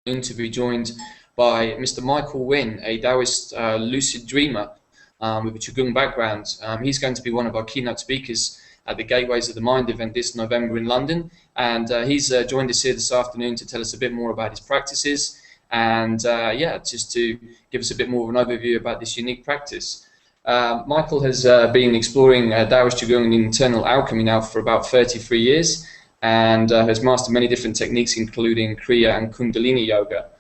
to be joined by Mr. Michael Wynn, a Taoist lucid dreamer with a Qigong background. He's going to be one of our keynote speakers at the Gateways of the Mind event this November in London. And he's joined us here this afternoon to tell us a bit more about his practices and, yeah, just to give us a bit more of an overview about this unique practice. Michael has been exploring Taoist Qigong and internal alchemy now for about 33 years and has mastered many different techniques, including Kriya and Kundalini Yoga.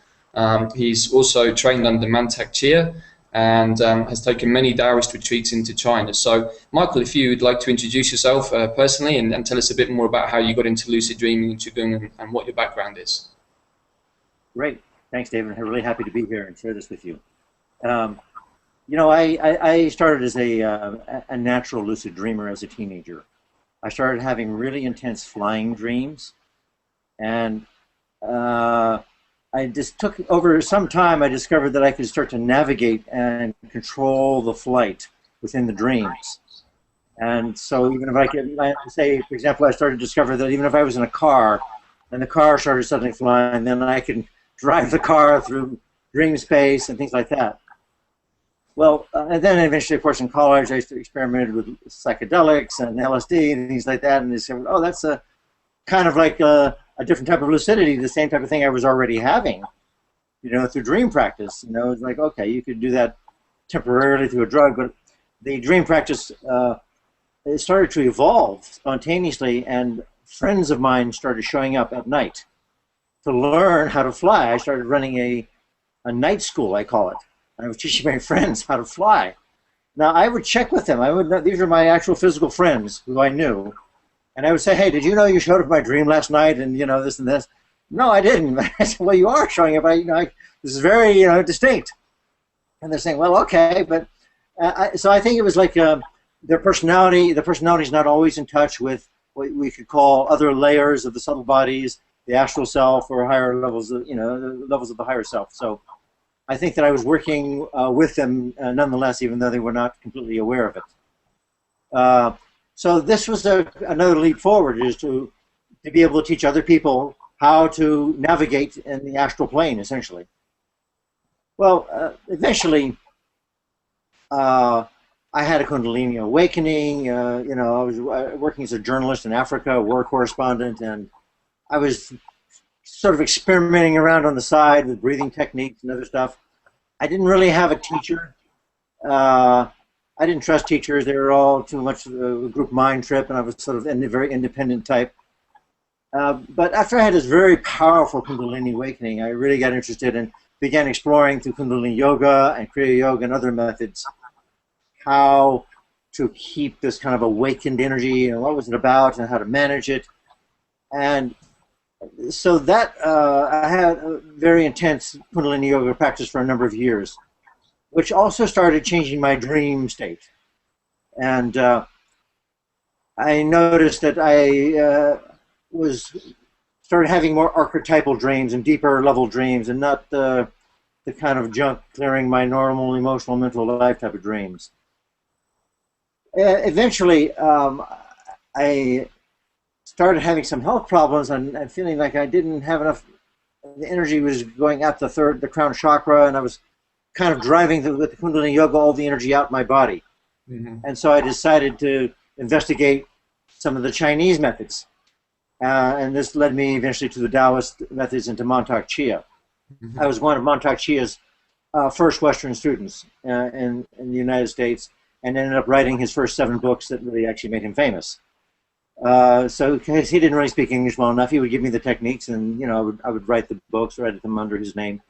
He's also trained under Mantak Chia and has taken many Taoist retreats into China. So, Michael, if you would like to introduce yourself personally and tell us a bit more about how you got into lucid dreaming and Qigong and what your background is. Great. Thanks, David. I'm really happy to be here and share this with you. You know, I started as a natural lucid dreamer as a teenager. I started having really intense flying dreams, and I just took over some time. I discovered that I could start to navigate and control the flight within the dreams. And so even if I could say, for example, I started to discover that even if I was in a car and the car started suddenly flying, then I could drive the car through dream space and things like that. Well, and then eventually, of course, in college, I experimented with psychedelics and LSD and things like that, and discovered, oh, that's a kind of like a different type of lucidity, the same type of thing I was already having, you know, through dream practice. You know, it's like, okay, you could do that temporarily through a drug, but the dream practice, it started to evolve spontaneously, and friends of mine started showing up at night to learn how to fly. I started running a night school, I call it. I was teaching my friends how to fly. Now, I would check with them. These are my actual physical friends who I knew. And I would say, hey, did you know you showed up in my dream last night and, you know, this and this? No, I didn't. I said, well, you are showing up. This is very, you know, distinct. And they're saying, well, okay. But so I think it was like their personality. The personality is not always in touch with what we could call other layers of the subtle bodies, the astral self, or higher levels of, you know, the levels of the higher self. So I think that I was working with them nonetheless, even though they were not completely aware of it. So this was another leap forward, is to be able to teach other people how to navigate in the astral plane, essentially. Well, eventually, I had a Kundalini awakening. You know, I was working as a journalist in Africa, a war correspondent, and I was sort of experimenting around on the side with breathing techniques and other stuff. I didn't really have a teacher. I didn't trust teachers. They were all too much a group mind trip, and I was sort of a very independent type. But after I had this very powerful Kundalini awakening, I really got interested and began exploring through Kundalini Yoga and Kriya Yoga and other methods how to keep this kind of awakened energy and what was it about and how to manage it. And so that I had a very intense Kundalini Yoga practice for a number of years, which also started changing my dream state. And I noticed that I started having more archetypal dreams and deeper level dreams, and not the kind of junk clearing my normal emotional mental life type of dreams. Eventually, I started having some health problems and feeling like I didn't have enough. The energy was going out the crown chakra, and I was kind of driving with the Kundalini Yoga all the energy out my body. Mm-hmm. And so I decided to investigate some of the Chinese methods. And this led me eventually to the Taoist methods and to Mantak Chia. Mm-hmm. I was one of Mantak Chia's first Western students in the United States, and ended up writing his first 7 books that really actually made him famous. So because he didn't really speak English well enough, he would give me the techniques, and you know, I would write the books, write them under his name.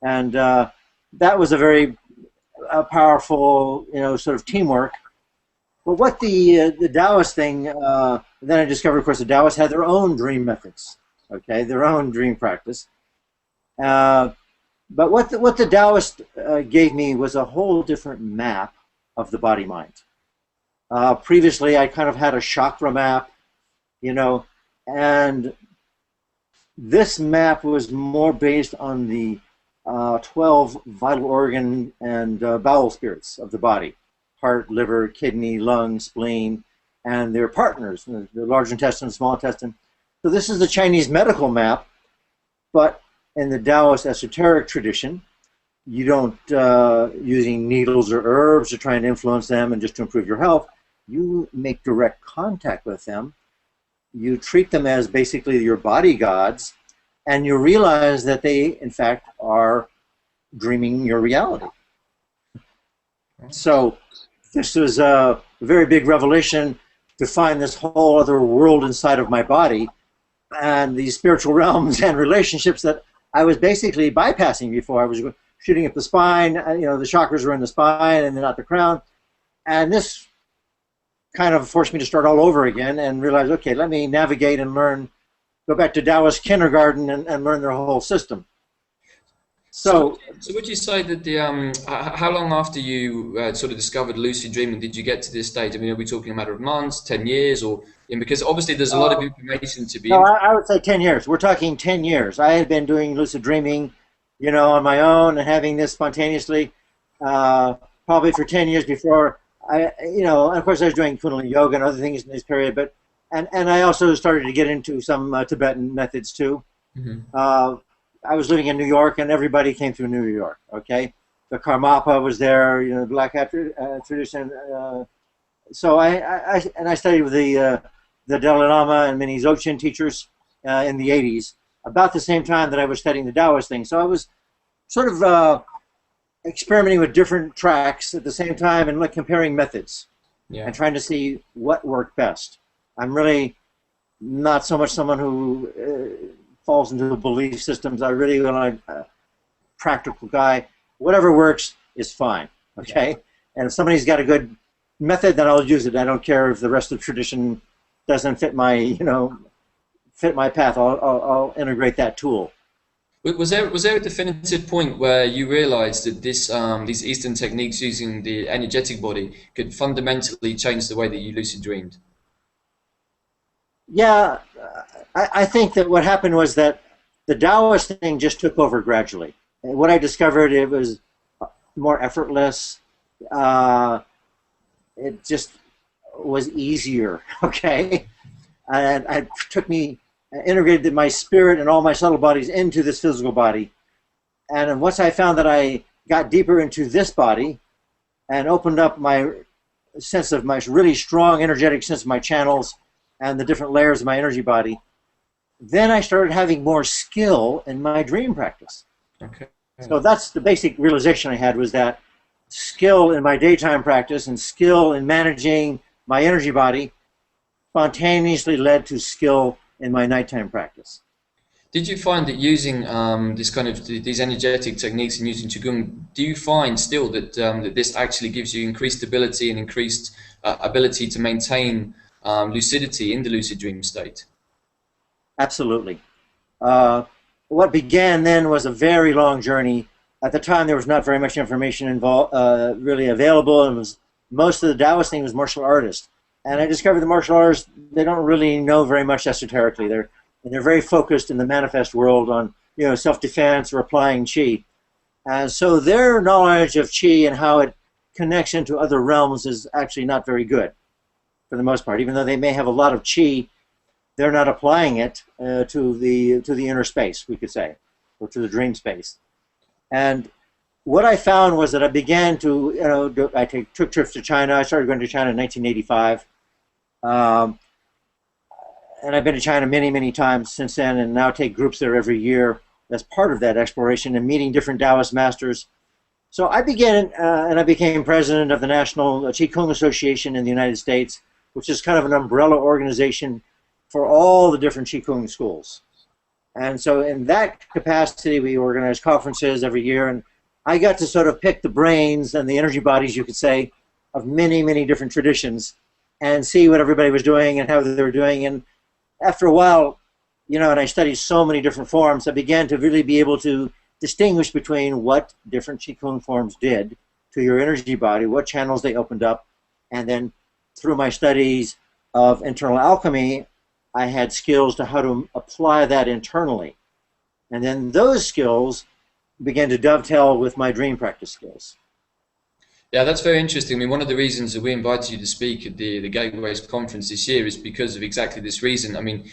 And that was a very powerful, you know, sort of teamwork. But what the Taoist thing, then I discovered, of course, the Taoists had their own dream methods, okay, their own dream practice. But what the Taoist gave me was a whole different map of the body-mind. Previously, I kind of had a chakra map, you know, and this map was more based on the 12 vital organ and bowel spirits of the body: heart, liver, kidney, lung, spleen, and their partners, the large intestine, small intestine. So this is the Chinese medical map, but in the Taoist esoteric tradition, you don't using needles or herbs to try and influence them and just to improve your health. You make direct contact with them. You treat them as basically your body gods, and you realize that they, in fact, are dreaming your reality. So this was a very big revelation to find this whole other world inside of my body and these spiritual realms and relationships that I was basically bypassing before. I was shooting at the spine, you know, the chakras were in the spine and not the crown. And this kind of forced me to start all over again and realize, okay, let me navigate and learn, go back to Taoist kindergarten and learn their whole system. So would you say that the how long after you sort of discovered lucid dreaming did you get to this stage? I mean, are we talking a matter of months, 10 years, or because obviously there's a lot of information to be. No, I would say 10 years. We're talking 10 years. I had been doing lucid dreaming, you know, on my own and having this spontaneously, probably for 10 years before you know. And of course, I was doing Kundalini yoga and other things in this period, but and I also started to get into some Tibetan methods too. Mm-hmm. I was living in New York, and everybody came through New York. Okay, the Karmapa was there, you know, the Black Hat tradition. So I studied with the Dalai Lama and many Dzogchen teachers in the '80s, about the same time that I was studying the Taoist thing. So I was sort of experimenting with different tracks at the same time and like comparing methods, and trying to see what worked best. I'm really not so much someone who falls into belief systems. I really am a practical guy. Whatever works is fine, okay? And if somebody's got a good method, then I'll use it. I don't care if the rest of the tradition doesn't fit my, you know, fit my path. I'll integrate that tool. Was there a definitive point where you realized that this these Eastern techniques using the energetic body could fundamentally change the way that you lucid dreamed? Yeah, I think that what happened was that the Taoist thing just took over gradually. And what I discovered, it was more effortless. It just was easier, okay? And it took me, integrated my spirit and all my subtle bodies into this physical body. And once I found that I got deeper into this body and opened up my sense of my really strong energetic sense of my channels and the different layers of my energy body, then I started having more skill in my dream practice. Okay. So that's the basic realization I had, was that skill in my daytime practice and skill in managing my energy body spontaneously led to skill in my nighttime practice. Did you find that using this kind of these energetic techniques and using Qigong, do you find still that that this actually gives you increased ability and increased ability to maintain lucidity in the lucid dream state? Absolutely. What began then was a very long journey. At the time, there was not very much information really available, and most of the Taoist thing was martial artists. And I discovered the martial artists, they don't really know very much esoterically. They're very focused in the manifest world on, you know, self-defense or applying qi. And so their knowledge of qi and how it connects into other realms is actually not very good, for the most part. Even though they may have a lot of qi, they're not applying it to the inner space, we could say, or to the dream space. And what I found was that I began to, you know, I took trips to China. I started going to China in 1985. And I've been to China many, many times since then, and now take groups there every year as part of that exploration and meeting different Taoist masters. So I began, and I became president of the National Qigong Association in the United States, which is kind of an umbrella organization for all the different Qigong schools. And so in that capacity, we organize conferences every year, and I got to sort of pick the brains and the energy bodies, you could say, of many, many different traditions and see what everybody was doing and how they were doing. And after a while, you know, and I studied so many different forms, I began to really be able to distinguish between what different Qigong forms did to your energy body, what channels they opened up, and then through my studies of internal alchemy, I had skills to how to apply that internally. And then those skills began to dovetail with my dream practice skills. Yeah, that's very interesting. I mean, one of the reasons that we invited you to speak at the Gateways conference this year is because of exactly this reason. I mean,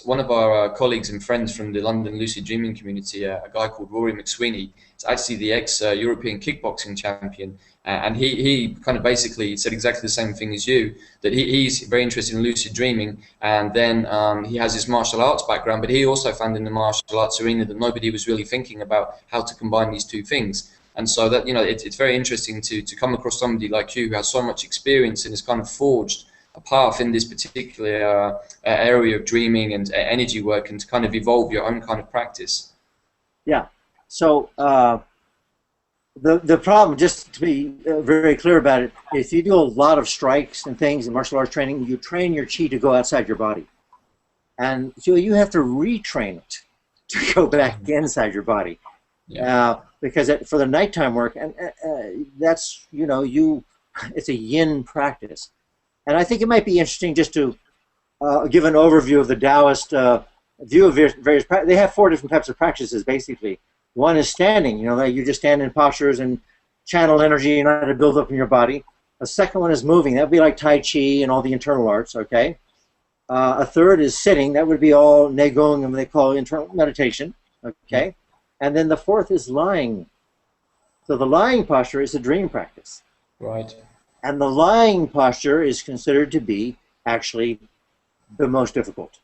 one of our colleagues and friends from the London Lucid Dreaming community, a guy called Rory McSweeney, is actually the ex-European kickboxing champion, and he kind of basically said exactly the same thing as you, that he's very interested in lucid dreaming, and then he has his martial arts background, but he also found in the martial arts arena that nobody was really thinking about how to combine these two things. And so that, it's very interesting to come across somebody like you who has so much experience and has kind of forged a path in this particular area of dreaming and energy work, and to kind of evolve your own kind of practice. Yeah. So the problem, just to be very clear about it, if you do a lot of strikes and things in martial arts training, you train your chi to go outside your body. And so you have to retrain it to go back inside your body. Yeah. Because for the nighttime work, and that's, it's a yin practice. And I think it might be interesting just to give an overview of the Taoist view of various practices. They have 4 different types of practices, basically. One is standing, that you just stand in postures and channel energy and how to build up in your body. A second one is moving. That would be like Tai Chi and all the internal arts, okay? A third is sitting. That would be all Neigong, and they call internal meditation, okay? And then the fourth is lying. So the lying posture is a dream practice. Right. And the lying posture is considered to be actually the most difficult.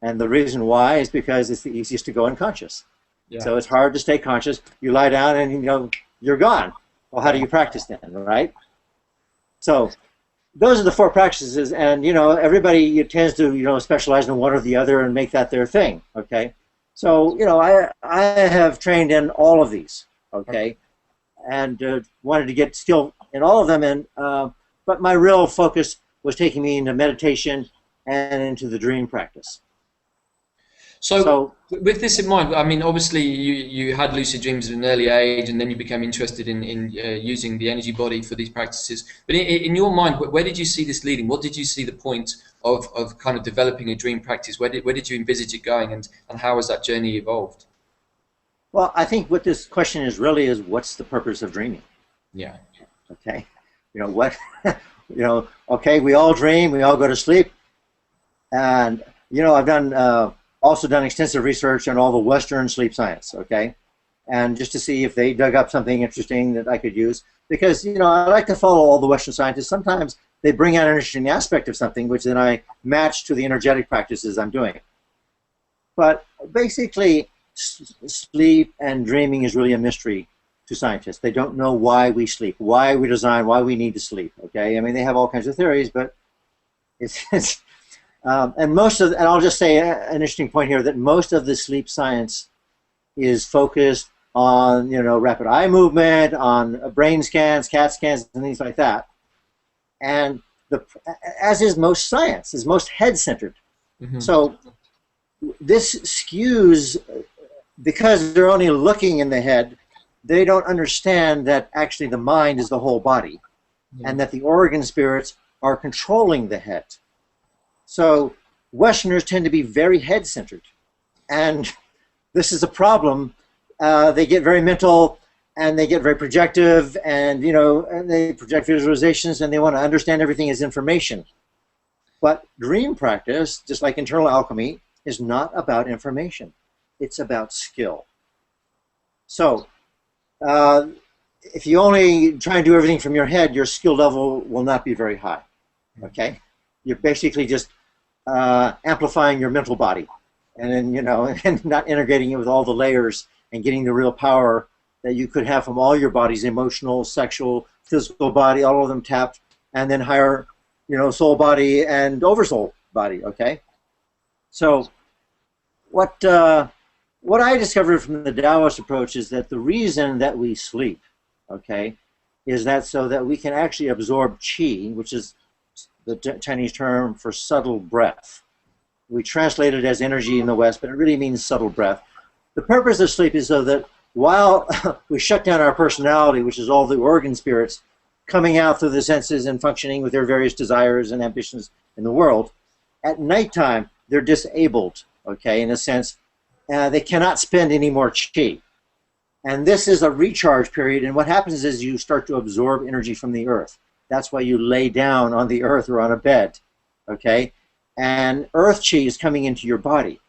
And the reason why is because it's the easiest to go unconscious. Yeah. So it's hard to stay conscious. You lie down and you're gone. Well, how do you practice then, right? So those are the 4 practices, and everybody tends to specialize in one or the other and make that their thing, okay? So, I have trained in all of these, okay, and wanted to get skill in all of them, and but my real focus was taking me into meditation and into the dream practice. So with this in mind, I mean, obviously you had lucid dreams at an early age, and then you became interested in using the energy body for these practices. But in your mind, where did you see this leading? What did you see the point of kind of developing a dream practice? Where did you envisage it going, and how has that journey evolved? Well, I think what this question is really is, what's the purpose of dreaming? Yeah. Okay. What? Okay, we all dream, we all go to sleep, and I've also done extensive research on all the Western sleep science, okay? And just to see if they dug up something interesting that I could use. Because, I like to follow all the Western scientists. Sometimes they bring out an interesting aspect of something, which then I match to the energetic practices I'm doing. But basically, sleep and dreaming is really a mystery to scientists. They don't know why we sleep, why we design, why we need to sleep, okay? I mean, they have all kinds of theories, but it's and I'll just say an interesting point here, that most of the sleep science is focused on, rapid eye movement, on brain scans, CAT scans, and things like that. And as is most science, is most head-centered. Mm-hmm. So this skews, because they're only looking in the head, they don't understand that actually the mind is the whole body, and that the organ spirits are controlling the head. So Westerners tend to be very head-centered, and this is a problem. They get very mental, and they get very projective, and and they project visualizations, and they want to understand everything as information. But dream practice, just like internal alchemy, is not about information. It's about skill. So if you only try and do everything from your head, your skill level will not be very high. Okay? You're basically just amplifying your mental body, and then and not integrating it with all the layers and getting the real power that you could have from all your bodies, emotional, sexual, physical body, all of them tapped, and then higher, soul body and oversoul body. Okay, so what I discovered from the Taoist approach is that the reason that we sleep, okay, is that so that we can actually absorb qi, which is the Chinese term for subtle breath. We translate it as energy in the West, but it really means subtle breath. The purpose of sleep is so that while we shut down our personality, which is all the organ spirits coming out through the senses and functioning with their various desires and ambitions in the world, at nighttime they're disabled, okay, in a sense. They cannot spend any more qi. And this is a recharge period. And what happens is you start to absorb energy from the earth. That's why you lay down on the earth or on a bed, okay? And earth chi is coming into your body.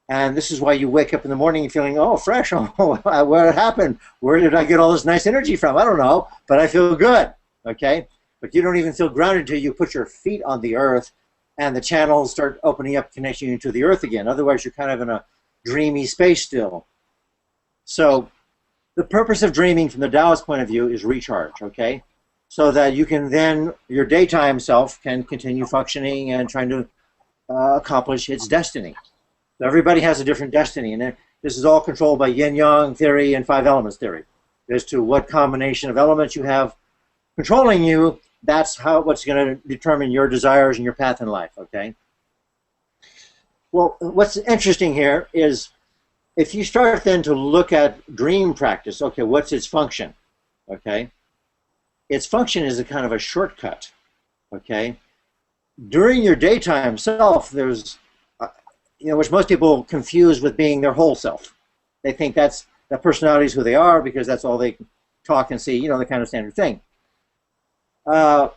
And this is why you wake up in the morning feeling, oh, fresh. Oh, what happened? Where did I get all this nice energy from? I don't know, but I feel good, okay? But you don't even feel grounded until you put your feet on the earth and the channels start opening up, connecting you to the earth again. Otherwise, you're kind of in a dreamy space still. So the purpose of dreaming from the Taoist point of view is recharge, okay? So that you can then, your daytime self can continue functioning and trying to accomplish its destiny. So everybody has a different destiny, and this is all controlled by yin-yang theory and five elements theory. As to what combination of elements you have controlling you, that's what's going to determine your desires and your path in life, okay? Well, what's interesting here is if you start then to look at dream practice, okay, what's its function, okay? Its function is a kind of a shortcut, okay? During your daytime self, there's, which most people confuse with being their whole self. They think that personality is who they are because that's all they talk and see, the kind of standard thing. But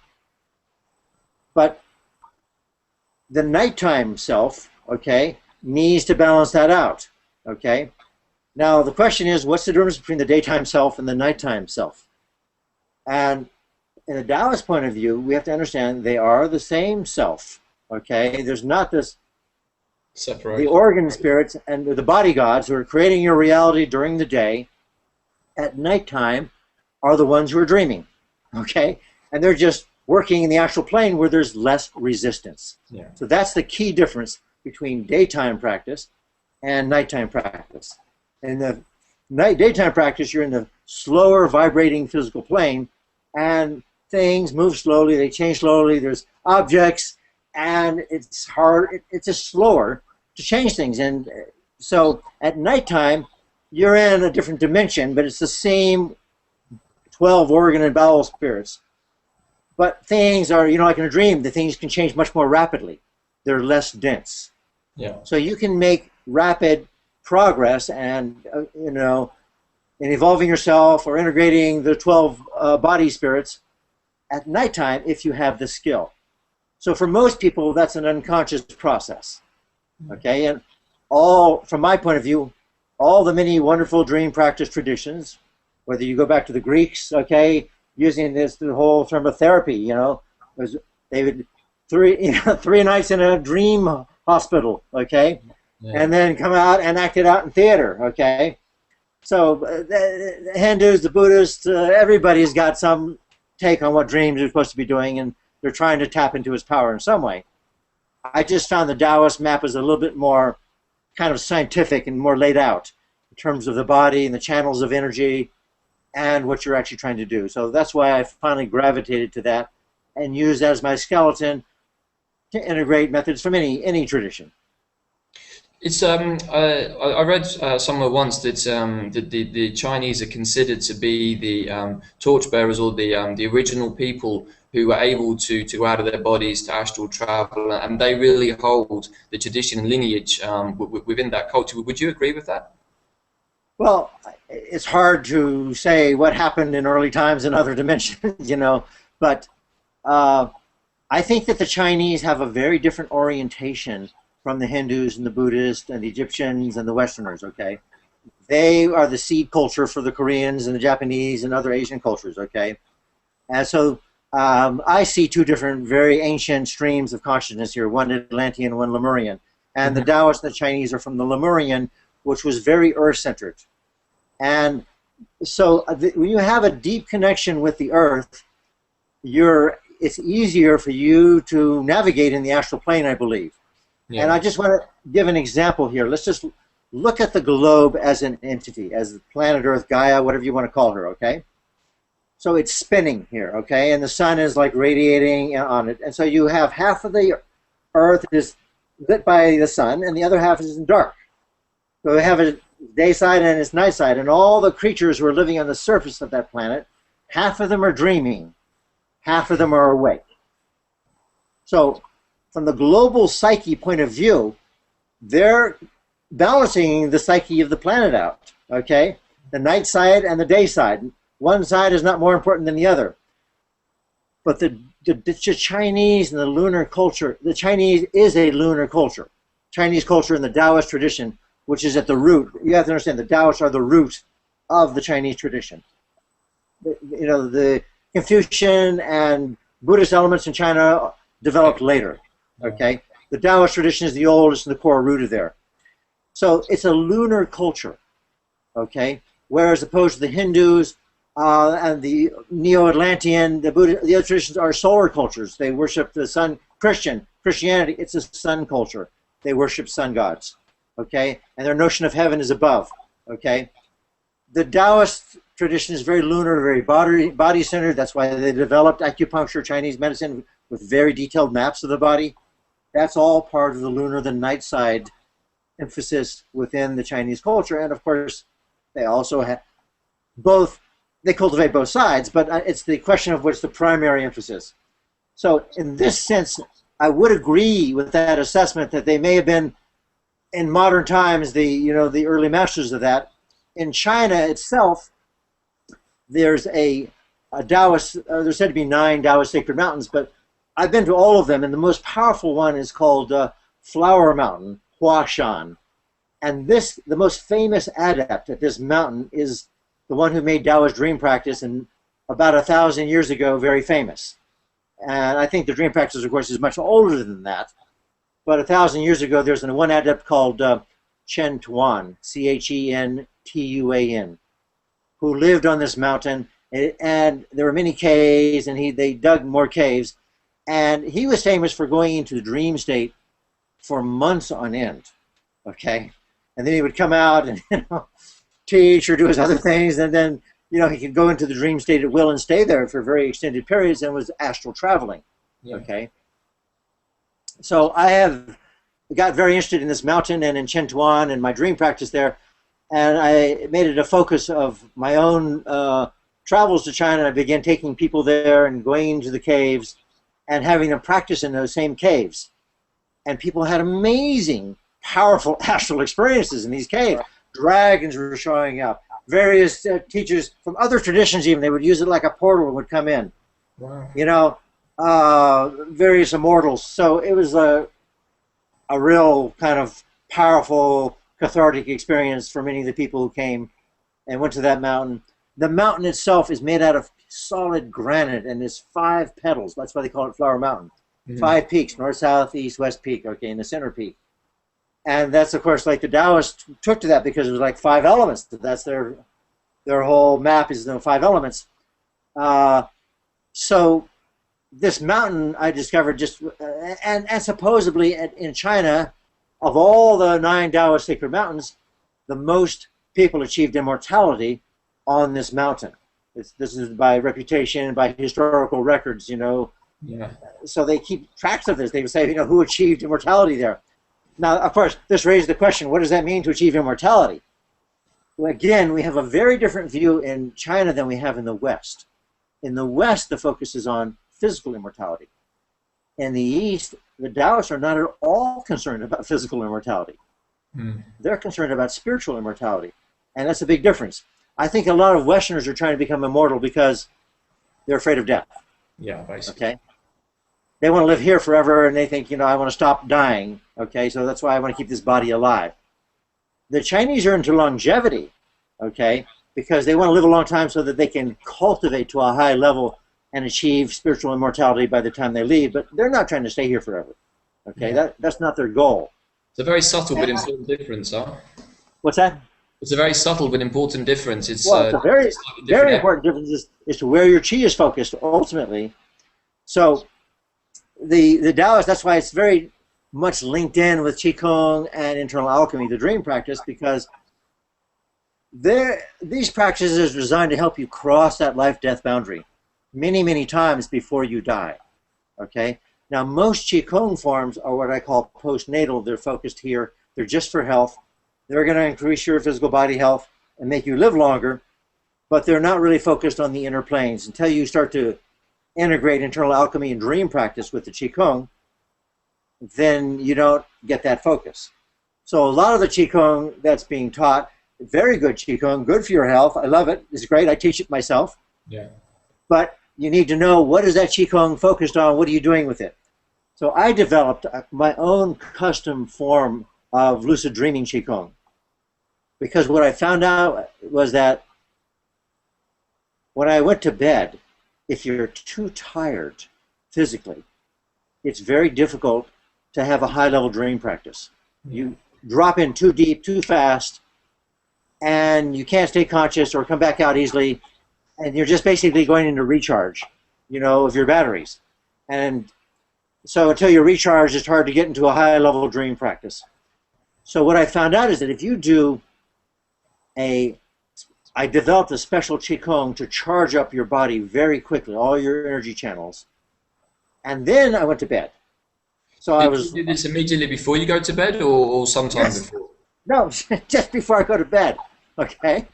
the nighttime self, okay, needs to balance that out, okay? Now, the question is, what's the difference between the daytime self and the nighttime self? And in a Taoist point of view, we have to understand they are the same self, okay? There's not this separation. The organ spirits and the body gods who are creating your reality during the day at nighttime are the ones who are dreaming, okay? And they're just working in the astral plane where there's less resistance. Yeah. So that's the key difference between daytime practice and nighttime practice. In the daytime practice, you're in the slower vibrating physical plane, and things move slowly, they change slowly, there's objects, and it's hard, it's just slower to change things. And so at nighttime, you're in a different dimension, but it's the same 12 organ and bowel spirits. But things are, like in a dream, the things can change much more rapidly. They're less dense. Yeah. So you can make rapid progress and, in evolving yourself or integrating the 12 body spirits at nighttime if you have the skill. So for most people, that's an unconscious process. Okay, and from my point of view, all the many wonderful dream practice traditions, whether you go back to the Greeks, okay, using the whole term of therapy, they would three nights in a dream hospital, okay, yeah. And then come out and act it out in theater, okay. So the Hindus, the Buddhists, everybody's got some take on what dreams they're supposed to be doing, and they're trying to tap into his power in some way. I just found the Taoist map is a little bit more kind of scientific and more laid out in terms of the body and the channels of energy and what you're actually trying to do. So that's why I finally gravitated to that and used that as my skeleton to integrate methods from any tradition. It's I read somewhere once that the Chinese are considered to be the torchbearers or the original people who were able to go out of their bodies to astral travel, and they really hold the tradition and lineage within that culture. Would you agree with that? Well, it's hard to say what happened in early times in other dimensions, but I think that the Chinese have a very different orientation from the Hindus and the Buddhists and the Egyptians and the Westerners, okay? They are the seed culture for the Koreans and the Japanese and other Asian cultures, okay? And so I see two different very ancient streams of consciousness here, one Atlantean, one Lemurian. And the Taoists and the Chinese are from the Lemurian, which was very earth-centered. And so when you have a deep connection with the earth, it's easier for you to navigate in the astral plane, I believe. Yeah. And I just want to give an example here. Let's just look at the globe as an entity, as planet Earth, Gaia, whatever you want to call her, okay? So it's spinning here, okay? And the sun is like radiating on it. And so you have half of the Earth is lit by the sun, and the other half is in dark. So we have a day side and its night side, and all the creatures who are living on the surface of that planet, half of them are dreaming, half of them are awake. So from the global psyche point of view, they're balancing the psyche of the planet out, okay? the night side and the day side. One side is not more important than the other. But the Chinese and the lunar culture, the Chinese is a lunar culture. Chinese culture in the Taoist tradition, which is at the root. You have to understand the Taoists are the root of the Chinese tradition. You know, the Confucian and Buddhist elements in China developed later. Okay, the Taoist tradition is the oldest and the core root of there. So it's a lunar culture. Okay, whereas opposed to the Hindus and the Neo-Atlantean, the other traditions are solar cultures. They worship the sun. Christianity, it's a sun culture. They worship sun gods. Okay, and their notion of heaven is above. Okay, the Taoist tradition is very lunar, very body-centered. That's why they developed acupuncture, Chinese medicine, with very detailed maps of the body. That's all part of the lunar, the night side emphasis within the Chinese culture. And of course, they also have both, they cultivate both sides, but it's the question of what's the primary emphasis. So in this sense, I would agree with that assessment that they may have been, in modern times, the early masters of that. In China itself, there's a Taoist, there's said to be 9 Taoist sacred mountains, but I've been to all of them, and the most powerful one is called Flower Mountain, Huashan. And the most famous adept at this mountain is the one who made Taoist dream practice, and about 1,000 years ago, very famous. And I think the dream practice, of course, is much older than that. But 1,000 years ago, there's one adept called Chen Tuan, Chentuan, who lived on this mountain. And there were many caves, and they dug more caves. And he was famous for going into the dream state for months on end. Okay? And then he would come out and teach or do his other things, and then he could go into the dream state at will and stay there for very extended periods, and was astral traveling. Yeah. Okay, so I have got very interested in this mountain and in Chentuan and my dream practice there, and I made it a focus of my own travels to China. I began taking people there and going into the caves and having them practice in those same caves, and people had amazing, powerful astral experiences in these caves. Dragons were showing up. Various teachers from other traditions, even, they would use it like a portal and would come in. Wow. Various immortals. So it was a real kind of powerful, cathartic experience for many of the people who came and went to that mountain. The mountain itself is made out of solid granite, and there's 5 petals. That's why they call it Flower Mountain. Mm-hmm. 5 peaks, north, south, east, west peak, okay, and the center peak. And that's, of course, like the Taoists took to that because it was like 5 elements. That's their whole map is 5 elements. So this mountain I discovered just, and supposedly in China, of all the 9 Taoist sacred mountains, the most people achieved immortality on this mountain. This is by reputation, by historical records, Yeah. So they keep tracks of this. They would say, who achieved immortality there. Now, of course, this raises the question, what does that mean to achieve immortality? Well, again, we have a very different view in China than we have in the West. In the West, the focus is on physical immortality. In the East, the Taoists are not at all concerned about physical immortality. They're concerned about spiritual immortality. And that's a big difference. I think a lot of Westerners are trying to become immortal because they're afraid of death. Yeah, basically. Okay? They want to live here forever, and they think, I want to stop dying. Okay, so that's why I want to keep this body alive. The Chinese are into longevity, okay, because they want to live a long time so that they can cultivate to a high level and achieve spiritual immortality by the time they leave. But they're not trying to stay here forever. Okay, Yeah. that's not their goal. It's a very subtle but important difference, huh? What's that? It's a very subtle but important difference. It's a very, very important difference as to where your chi is focused ultimately. So the Taoists, that's why it's very much linked in with Qigong and internal alchemy, the dream practice, because these practices are designed to help you cross that life-death boundary many, many times before you die. Okay? Now, most Qigong forms are what I call postnatal. They're focused here. They're just for health. They're going to increase your physical body health and make you live longer, but they're not really focused on the inner planes. Until you start to integrate internal alchemy and dream practice with the Qigong, then you don't get that focus. So a lot of the Qigong that's being taught very good Qigong, good for your health. I love it. It's great. I teach it myself. Yeah. But you need to know, what is that Qigong focused on? What are you doing with it? So I developed my own custom form of lucid dreaming Qigong. Because what I found out was that when I went to bed, if you're too tired physically, it's very difficult to have a high-level dream practice. You drop in too deep, too fast, and you can't stay conscious or come back out easily, and you're just basically going into recharge, of your batteries. And so until you're recharged, it's hard to get into a high-level dream practice. So what I found out is that if you do I developed a special Qigong to charge up your body very quickly, all your energy channels. And then I went to bed. So I was. Did you do this immediately before you go to bed, or sometime before? No, just before I go to bed. Okay.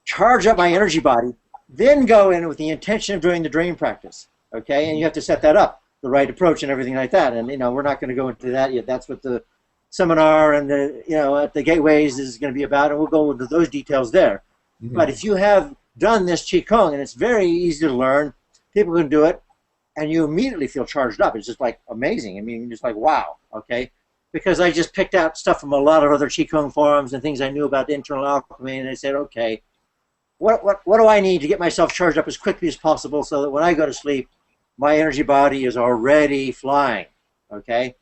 Charge up my energy body, then go in with the intention of doing the dream practice. Okay, and you have to set that up, the right approach and everything like that. And we're not going to go into that yet. That's what the seminar and at the Gateways is going to be about, and we'll go into those details there. Mm-hmm. But if you have done this Qigong, and it's very easy to learn, people can do it, and you immediately feel charged up. It's just like amazing. I mean, just like, wow, okay? Because I just picked out stuff from a lot of other Qigong forums and things I knew about internal alchemy, and I said, okay, what do I need to get myself charged up as quickly as possible so that when I go to sleep, my energy body is already flying, okay?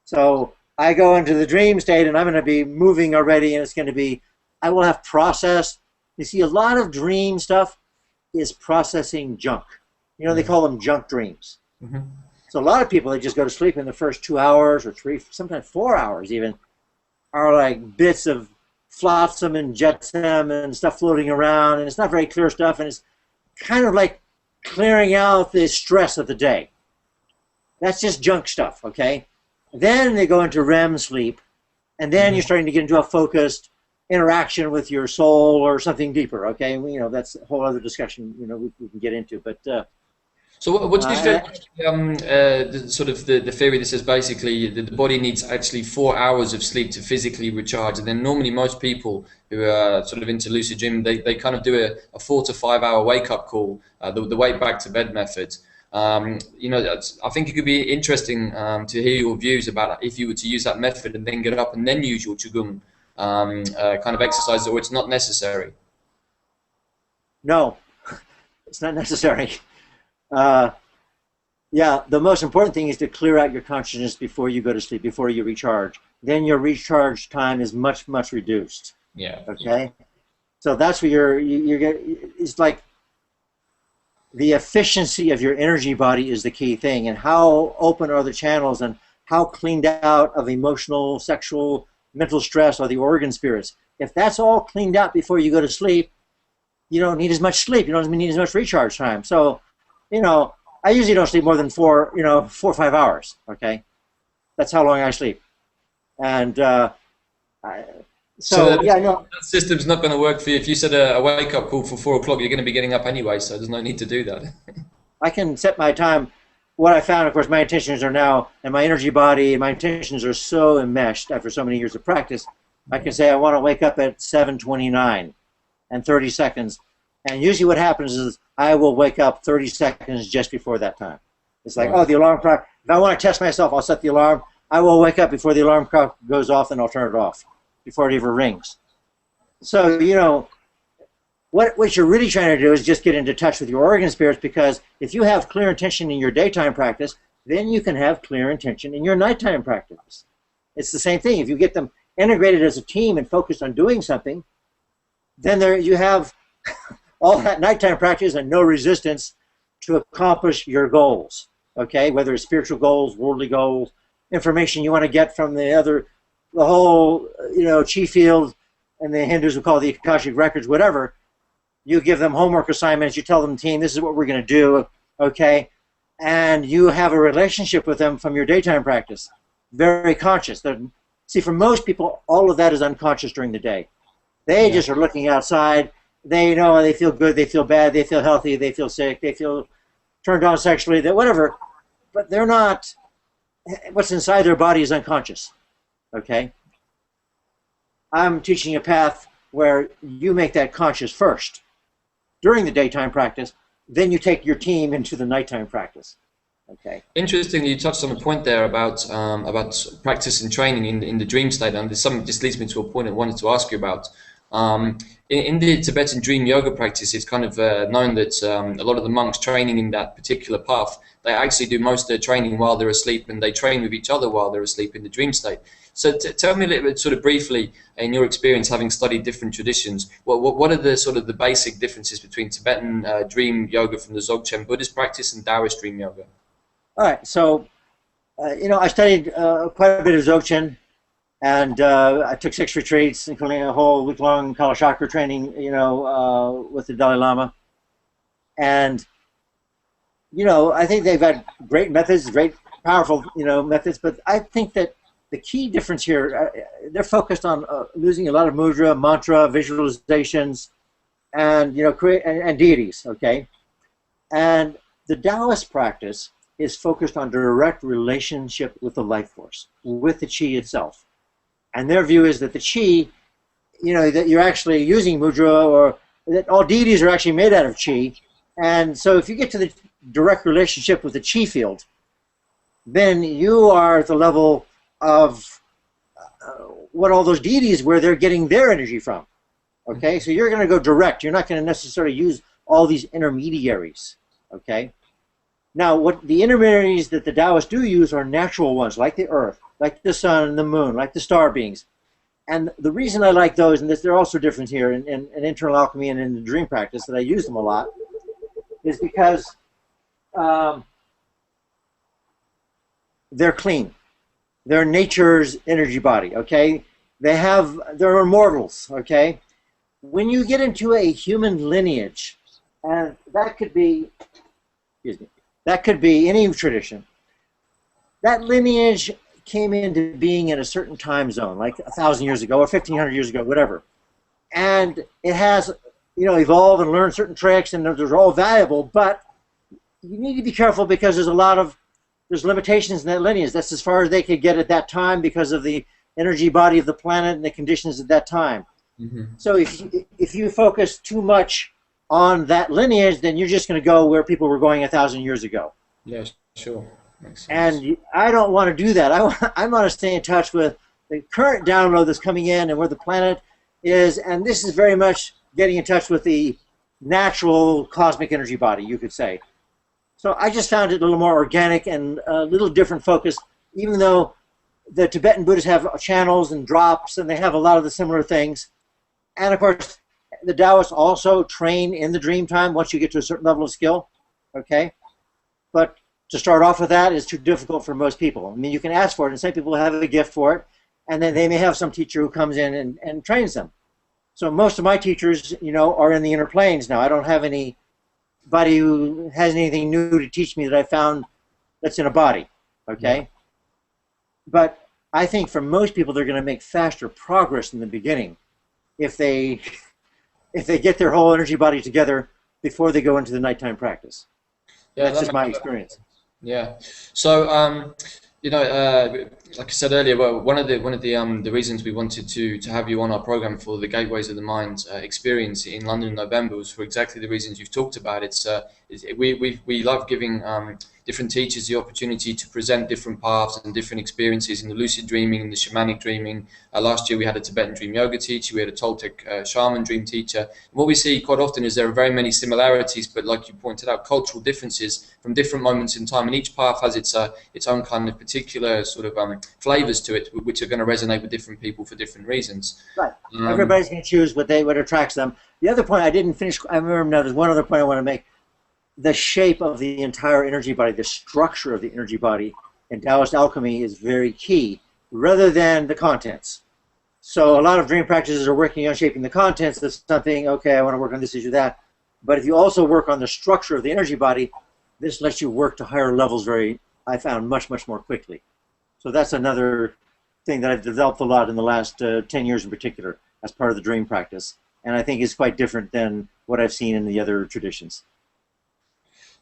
So I go into the dream state, and I'm going to be moving already, and it's going to be, I will have processed. You see, a lot of dream stuff is processing junk. They call them junk dreams. Mm-hmm. So a lot of people, they just go to sleep in the first 2 hours or 3, sometimes 4 hours even, are like bits of flotsam and jetsam and stuff floating around, and it's not very clear stuff, and it's kind of like clearing out the stress of the day. That's just junk stuff, okay? Then they go into REM sleep, and then you're starting to get into a focused interaction with your soul or something deeper, okay? That's a whole other discussion, we can get into, but... So what do you think, the theory that says basically that the body needs actually 4 hours of sleep to physically recharge, and then normally most people who are sort of into lucid dreaming, they kind of do a 4 to 5 hour wake-up call, the wake back to bed method. I think it could be interesting to hear your views about if you were to use that method and then get up and then use your Qigong kind of exercise, or it's not necessary. No, it's not necessary. Yeah, the most important thing is to clear out your consciousness before you go to sleep, before you recharge. Then your recharge time is much, much reduced. Yeah. Okay? So that's where it's like the efficiency of your energy body is the key thing, and how open are the channels, and how cleaned out of emotional, sexual, mental stress are the organ spirits. If that's all cleaned out before you go to sleep, you don't need as much sleep. You don't need as much recharge time. So, I usually don't sleep more than 4 or 5 hours, okay? That's how long I sleep. And that system's not going to work for you. If you set a wake-up call for 4 o'clock, you're going to be getting up anyway, so there's no need to do that. I can set my time. What I found, of course, my intentions are now, and my energy body and my intentions are so enmeshed after so many years of practice, I can say I want to wake up at 7:29 and 30 seconds. And usually what happens is I will wake up 30 seconds just before that time. It's like, oh, the alarm clock. If I want to test myself, I'll set the alarm. I will wake up before the alarm clock goes off, and I'll turn it off before it even rings. So, what you're really trying to do is just get into touch with your organ spirits, because if you have clear intention in your daytime practice, then you can have clear intention in your nighttime practice. It's the same thing. If you get them integrated as a team and focused on doing something, then you have all that nighttime practice and no resistance to accomplish your goals, okay? Whether it's spiritual goals, worldly goals, information you want to get from the whole, chi field, and the Hindus will call the Akashic records, whatever. You give them homework assignments, you tell them, team, this is what we're going to do, okay? And you have a relationship with them from your daytime practice, very conscious. See, for most people, all of that is unconscious during the day. They just are looking outside. They they feel good, they feel bad, they feel healthy, they feel sick, they feel turned on sexually, whatever. But they're not, what's inside their body is unconscious, okay? I'm teaching a path where you make that conscious first during the daytime practice, then you take your team into the nighttime practice. Okay. Interestingly, you touched on a point there about practice and training in the dream state, and there's something just leads me to a point I wanted to ask you about. In the Tibetan dream yoga practice, it's kind of known that a lot of the monks training in that particular path, they actually do most of their training while they're asleep, and they train with each other while they're asleep in the dream state. So tell me a little bit, sort of briefly, in your experience, having studied different traditions, what are the sort of the basic differences between Tibetan dream yoga from the Dzogchen Buddhist practice and Taoist dream yoga? All right, so I studied quite a bit of Dzogchen, and I took 6 retreats, including a whole week-long Kalachakra training, with the Dalai Lama. And, I think they've got great methods, great, powerful, methods, but I think that the key difference here, they're focused on using a lot of mudra, mantra, visualizations, and, and deities, okay? And the Taoist practice is focused on direct relationship with the life force, with the chi itself. And their view is that the chi, that you're actually using mudra, or that all deities are actually made out of chi. And so if you get to the direct relationship with the chi field, then you are at the level of what all those deities, where they're getting their energy from. Okay, so you're going to go direct. You're not going to necessarily use all these intermediaries. Okay. Now, what the intermediaries that the Taoists do use are natural ones, like the earth, like the sun and the moon, like the star beings. And the reason I like those, and they're also different here in internal alchemy and in the dream practice, that I use them a lot, is because they're clean. They're nature's energy body, okay? They're immortals, okay? When you get into a human lineage, and that could be, that could be any tradition. That lineage came into being in a certain time zone, like 1,000 years ago or 1,500 years ago, whatever. And it has, evolved and learned certain tricks, and they're all valuable, but you need to be careful because there's limitations in that lineage. That's as far as they could get at that time because of the energy body of the planet and the conditions at that time. Mm-hmm. So if you focus too much on that lineage, then you're just going to go where people were going 1,000 years ago. Yes, sure. Makes sense. And I don't want to do that. I want to stay in touch with the current download that's coming in and where the planet is, and this is very much getting in touch with the natural cosmic energy body, you could say. So I just found it a little more organic and a little different focus, even though the Tibetan Buddhists have channels and drops, and they have a lot of the similar things. And of course, the Taoists also train in the dream time once you get to a certain level of skill, okay? But to start off with that is too difficult for most people. I mean, you can ask for it, and some people have a gift for it, and then they may have some teacher who comes in and trains them. So most of my teachers, are in the inner planes now. I don't have anybody who has anything new to teach me that I found that's in a body, okay? Yeah. But I think for most people, they're going to make faster progress in the beginning if they get their whole energy body together before they go into the nighttime practice. Yeah, that's just my experience. Yeah. So, like I said earlier, well, one of the reasons we wanted to have you on our program for the Gateways of the Mind experience in London in November was for exactly the reasons you've talked about. We love giving different teachers the opportunity to present different paths and different experiences in the lucid dreaming and the shamanic dreaming. Last year we had a Tibetan dream yoga teacher, we had a Toltec shaman dream teacher. And what we see quite often is there are very many similarities, but like you pointed out, cultural differences from different moments in time, and each path has its own kind of particular sort of flavors to it, which are going to resonate with different people for different reasons. Right. Everybody's going to choose what attracts them. The other point I didn't finish, I remember now, there's one other point I want to make. The shape of the entire energy body, the structure of the energy body in Taoist alchemy is very key, rather than the contents. So a lot of dream practices are working on shaping the contents of something. Okay, I want to work on this issue, that. But if you also work on the structure of the energy body, this lets you work to higher levels I found, much, much more quickly. So that's another thing that I've developed a lot in the last 10 years in particular as part of the dream practice. And I think is quite different than what I've seen in the other traditions.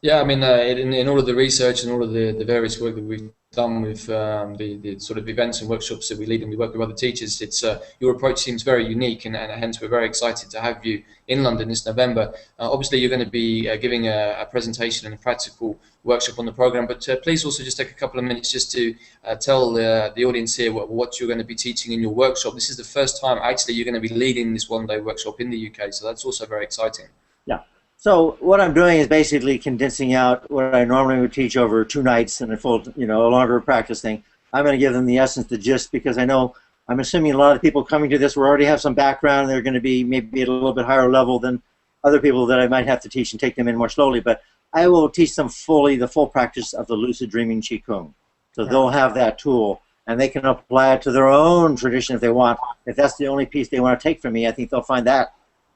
Yeah, I mean, in all of the research and all of the various work that we've done with the sort of events and workshops that we lead and we work with other teachers, it's your approach seems very unique, and hence we're very excited to have you in London this November. Obviously, you're going to be giving a presentation and a practical workshop on the program, but please also just take a couple of minutes just to tell the audience here what you're going to be teaching in your workshop. This is the first time actually you're going to be leading this one-day workshop in the UK, so that's also very exciting. Yeah. So what I'm doing is basically condensing out what I normally would teach over 2 nights and a longer practice thing. I'm going to give them the essence, the gist, because I'm assuming a lot of people coming to this will already have some background. They're going to be maybe at a little bit higher level than other people that I might have to teach and take them in more slowly. But I will teach them the full practice of the lucid dreaming Qigong. So they'll have that tool, and they can apply it to their own tradition if they want. If that's the only piece they want to take from me, I think they'll find that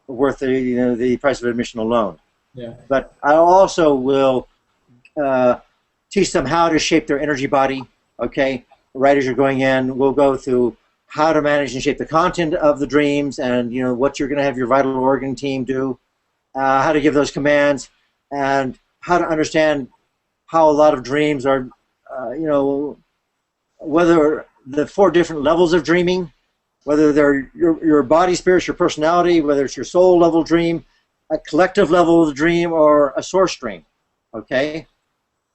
worth the price of admission alone. Yeah. But I also will teach them how to shape their energy body. Okay, right as you're going in, we'll go through how to manage and shape the content of the dreams, and what you're going to have your vital organ team do, how to give those commands, and how to understand how a lot of dreams are, whether the 4 different levels of dreaming, whether they're your body, spirit, your personality, whether it's your soul level dream, a collective level of the dream, or a source dream. Okay,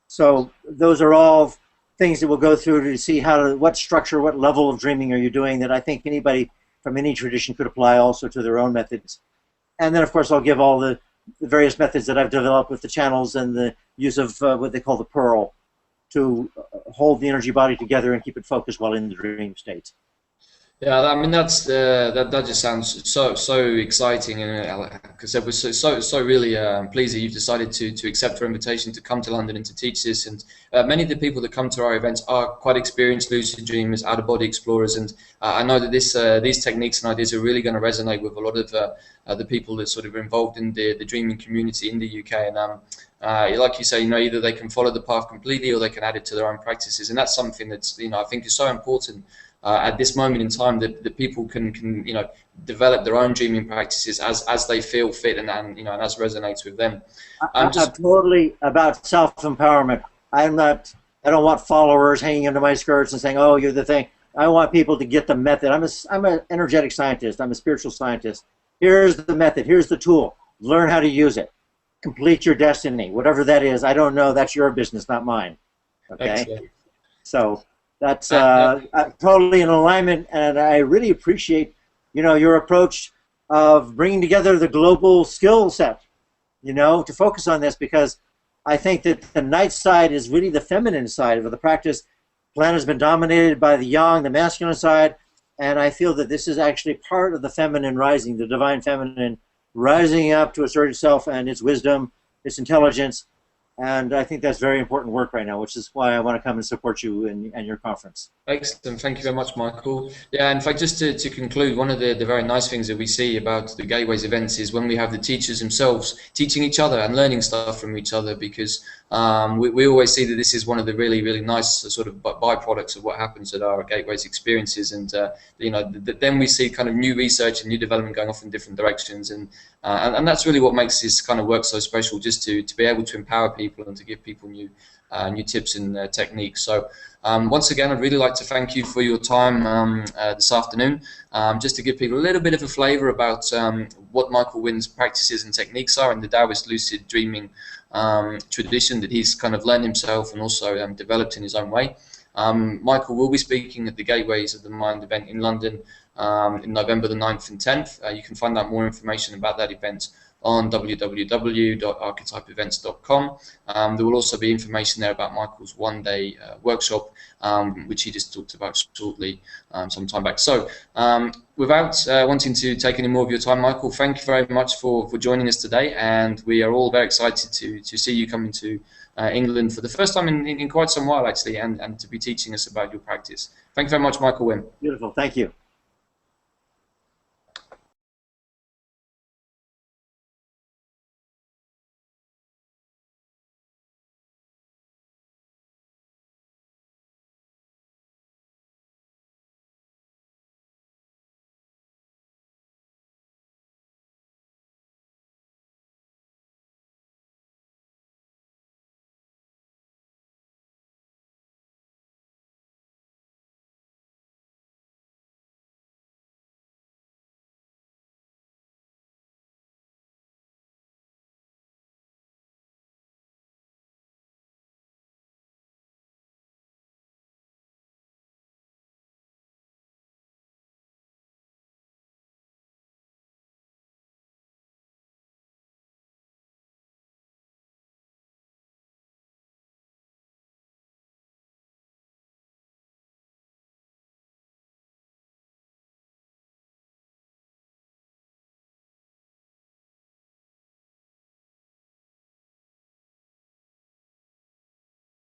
so those are all things that we'll go through to see what structure, what level of dreaming are you doing, that I think anybody from any tradition could apply also to their own methods. And then of course I'll give all the various methods that I've developed with the channels and the use of what they call the pearl to hold the energy body together and keep it focused while in the dream state. Yeah, I mean that just sounds so exciting, and because it was so really pleased that you've decided to accept our invitation to come to London and to teach this. And many of the people that come to our events are quite experienced lucid dreamers, out-of-body explorers, and I know that these techniques and ideas are really going to resonate with a lot of the people that sort of are involved in the dreaming community in the UK. And like you say, either they can follow the path completely or they can add it to their own practices, and that's something that's I think is so important. At this moment in time, that people can develop their own dreaming practices as they feel fit and as resonates with them. I'm totally about self-empowerment. I don't want followers hanging under my skirts and saying, "Oh, you're the thing." I want people to get the method. I'm an energetic scientist. I'm a spiritual scientist. Here's the method. Here's the tool. Learn how to use it. Complete your destiny, whatever that is. I don't know. That's your business, not mine. Okay. Excellent. So. That's totally in alignment, and I really appreciate, your approach of bringing together the global skill set, to focus on this, because I think that the night side is really the feminine side of the practice. The planet has been dominated by the yang, the masculine side, and I feel that this is actually part of the feminine rising, the divine feminine rising up to assert itself and its wisdom, its intelligence. And I think that's very important work right now, which is why I want to come and support you and your conference. Excellent. Thank you very much, Michael. Yeah, in fact, just to conclude, one of the very nice things that we see about the Gateways events is when we have the teachers themselves teaching each other and learning stuff from each other, because we always see that this is one of the really nice sort of byproducts of what happens at our Gateways experiences. And then we see kind of new research and new development going off in different directions, and that's really what makes this kind of work so special, just to be able to empower people and to give people new tips and techniques. So once again, I'd really like to thank you for your time this afternoon, just to give people a little bit of a flavor about what Michael Wynn's practices and techniques are in the Taoist lucid dreaming tradition that he's kind of learned himself and also developed in his own way. Michael will be speaking at the Gateways of the Mind event in London in November the 9th and 10th. You can find out more information about that event on www.archetypeevents.com. There will also be information there about Michael's one-day workshop, which he just talked about shortly some time back. So without wanting to take any more of your time, Michael, thank you very much for joining us today, and we are all very excited to see you coming to England for the first time in quite some while, actually, and to be teaching us about your practice. Thank you very much, Michael Wynn. Beautiful. Thank you.